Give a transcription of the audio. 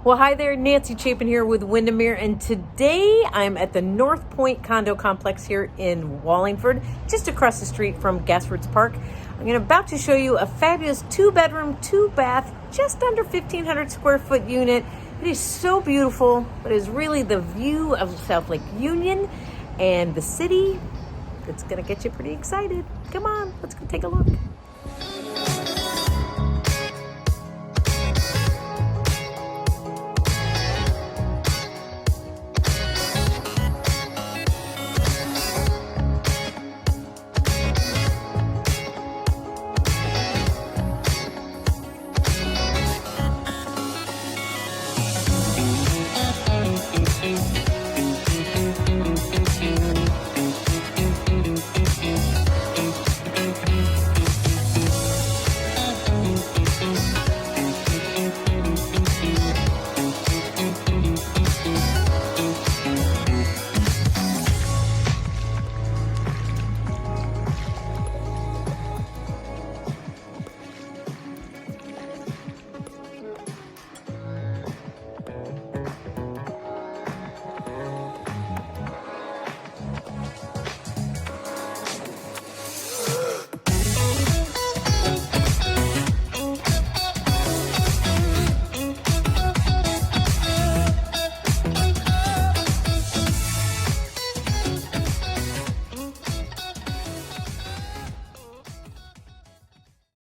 Well, hi there, Nancy Chapin here with Windermere, and today I'm at the North Point condo complex here in Wallingford, just across the street from Gasfords Park. I'm about to show you a fabulous 2-bedroom, 2-bath, just under 1,500 square foot unit. It is so beautiful, but it is really the view of South Lake Union and the city that's gonna get you pretty excited. Come on, let's go take a look.